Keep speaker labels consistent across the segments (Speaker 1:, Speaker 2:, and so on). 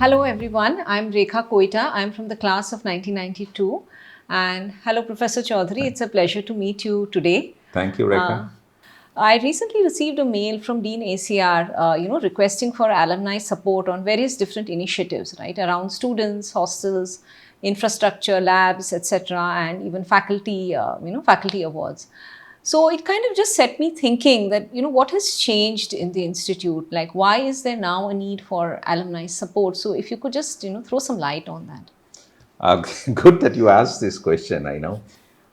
Speaker 1: Hello everyone, I'm Rekha Koita. I'm from the class of 1992. And hello Professor Chaudhuri, it's a pleasure to meet you today.
Speaker 2: Thank you, Rekha.
Speaker 1: I recently received a mail from Dean ACR, requesting for alumni support on various different initiatives, right, around students, hostels, infrastructure, labs, etc., and even faculty, faculty awards. So it kind of just set me thinking that, what has changed in the institute? Like, why is there now a need for alumni support? So if you could just, throw some light on that.
Speaker 2: Good that you asked this question.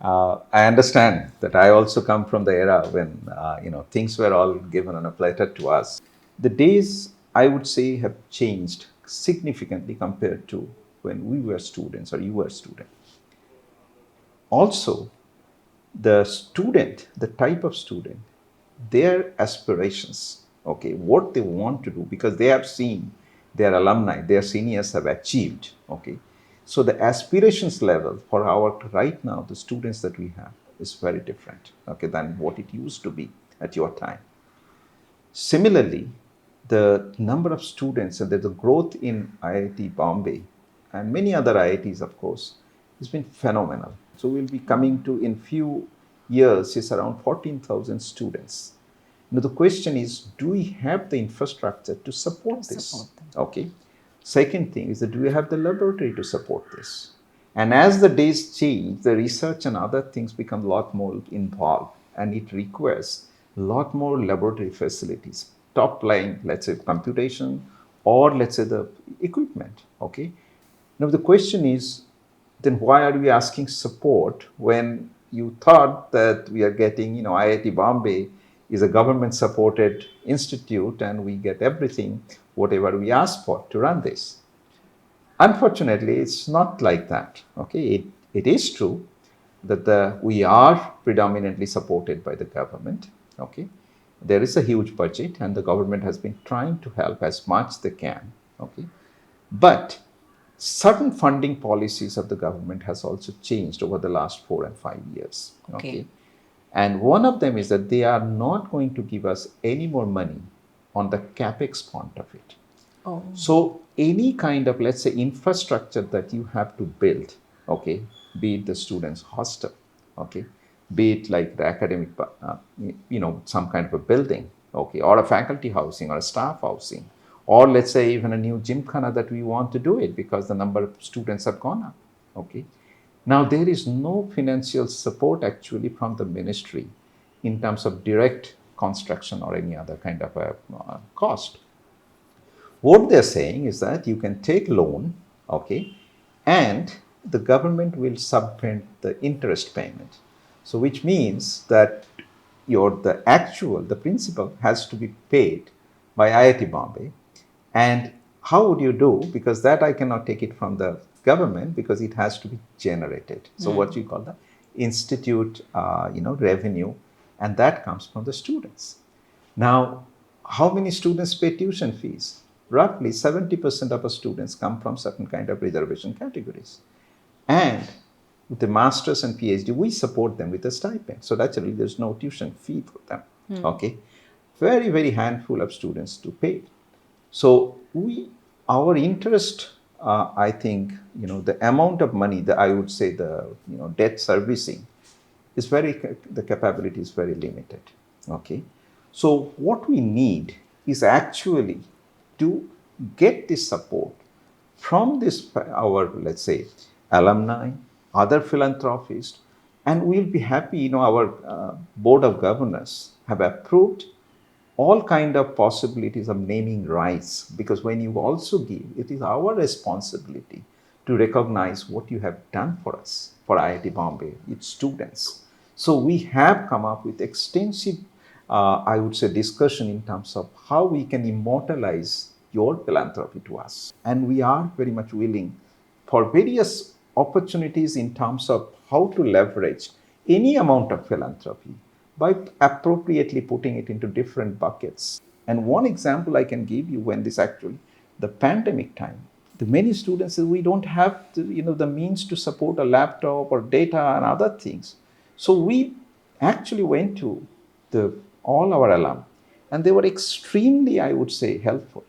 Speaker 2: I understand that I also come from the era when things were all given on a platter to us. The days, I would say, have changed significantly compared to when we were students or you were student. Also, the type of student, their aspirations, okay, what they want to do, because they have seen their alumni, their seniors have achieved, okay. So the aspirations level for our right now, the students that we have, is very different, okay, than what it used to be at your time. Similarly, the number of students and the growth in IIT Bombay and many other IITs, of course, has been phenomenal. So we'll be coming to, in few years, is around 14,000 students. Now the question is, do we have the infrastructure to support this? Okay. Second thing is that do we have the laboratory to support this? And as the days change, the research and other things become a lot more involved, and it requires a lot more laboratory facilities, top line, let's say computation, or let's say the equipment. Okay. Now the question is, then why are we asking support when you thought that we are getting, IIT Bombay is a government supported institute and we get everything, whatever we ask for to run this? Unfortunately, it's not like that. Okay, it is true that we are predominantly supported by the government. Okay, there is a huge budget and the government has been trying to help as much they can. Okay, but certain funding policies of the government has also changed over the last 4 and 5 years. Okay. And one of them is that they are not going to give us any more money on the capex point of it.
Speaker 1: Oh.
Speaker 2: So any kind of, let's say, infrastructure that you have to build, okay, be it the students' hostel, okay, be it like the academic, some kind of a building, okay, or a faculty housing or a staff housing, or let's say even a new gymkhana that we want to do it because the number of students have gone up, okay. Now there is no financial support actually from the ministry in terms of direct construction or any other kind of a cost. What they're saying is that you can take loan, okay, and the government will subvent the interest payment. So which means that the principal has to be paid by IIT Bombay. And how would you do? Because that I cannot take it from the government because it has to be generated. So what you call the institute, revenue, and that comes from the students. Now, how many students pay tuition fees? Roughly 70% of our students come from certain kind of reservation categories. And with the masters and PhD, we support them with a stipend. So naturally, there's no tuition fee for them. Okay. Very, very handful of students to pay. So our interest, I think, the amount of money that I would say debt servicing is the capability is very limited. Okay. So what we need is actually to get this support from our, let's say, alumni, other philanthropists, and we'll be happy, our board of governors have approved all kind of possibilities of naming rights, because when you also give, it is our responsibility to recognize what you have done for us, for IIT Bombay, its students. So we have come up with extensive, I would say, discussion in terms of how we can immortalize your philanthropy to us. And we are very much willing for various opportunities in terms of how to leverage any amount of philanthropy by appropriately putting it into different buckets. And one example I can give you, when the pandemic time, the many students said we don't have the means to support a laptop or data and other things. So we actually went to all our alum, and they were extremely, I would say, helpful.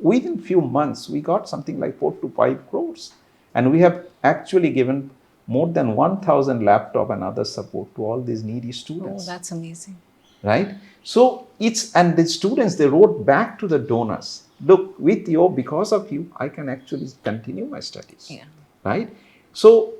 Speaker 2: within few months, we got something like 4 to 5 crores. And we have actually given more than 1,000 laptop and other support to all these needy
Speaker 1: Oh,
Speaker 2: students.
Speaker 1: that's amazing.
Speaker 2: Right? So and the students, they wrote back to the donors, look, with you, because of you, I can actually continue my studies.
Speaker 1: Yeah.
Speaker 2: Right? So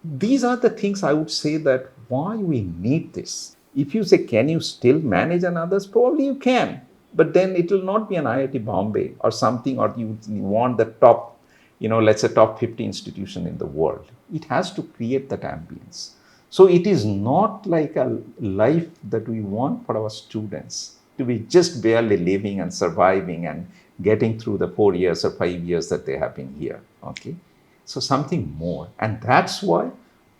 Speaker 2: these are the things I would say that why we need this. If you say, can you still manage and others? Probably you can. But then it will not be an IIT Bombay or something, or you want the top, let's say top 50 institution in the world. It has to create that ambience. So it is not like a life that we want for our students to be just barely living and surviving and getting through the 4 years or 5 years that they have been here. Okay. So something more. And that's why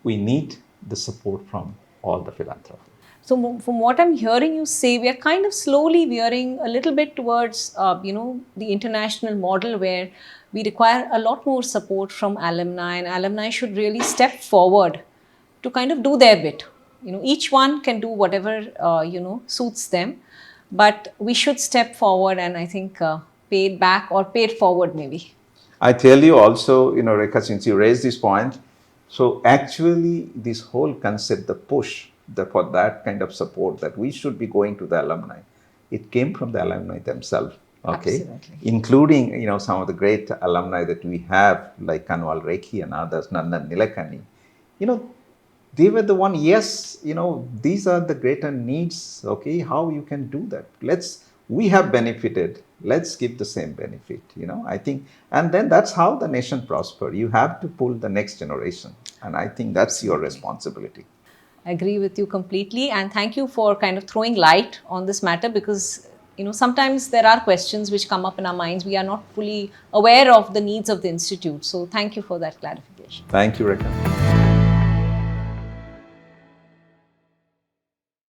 Speaker 2: we need the support from all the philanthropy.
Speaker 1: So from what I'm hearing you say, we are kind of slowly veering a little bit towards, the international model where we require a lot more support from alumni, and alumni should really step forward to kind of do their bit. Each one can do whatever, suits them, but we should step forward and I think pay it back or pay it forward maybe.
Speaker 2: I tell you also, Rekha, since you raised this point, so actually this whole concept, the push for that kind of support that we should be going to the alumni, it came from the alumni themselves. Okay,
Speaker 1: Absolutely.
Speaker 2: Including some of the great alumni that we have, like Kanwal Rekhi and others, Nandan Nilekani. They were the one, yes, these are the greater needs. Okay, how you can do that? We have benefited, let's give the same benefit. I think, and then that's how the nation prosper. You have to pull the next generation, and I think that's your responsibility.
Speaker 1: I agree with you completely, and thank you for kind of throwing light on this matter, because sometimes there are questions which come up in our minds. We are not fully aware of the needs of the institute. So thank you for that clarification.
Speaker 2: Thank you, Rekha.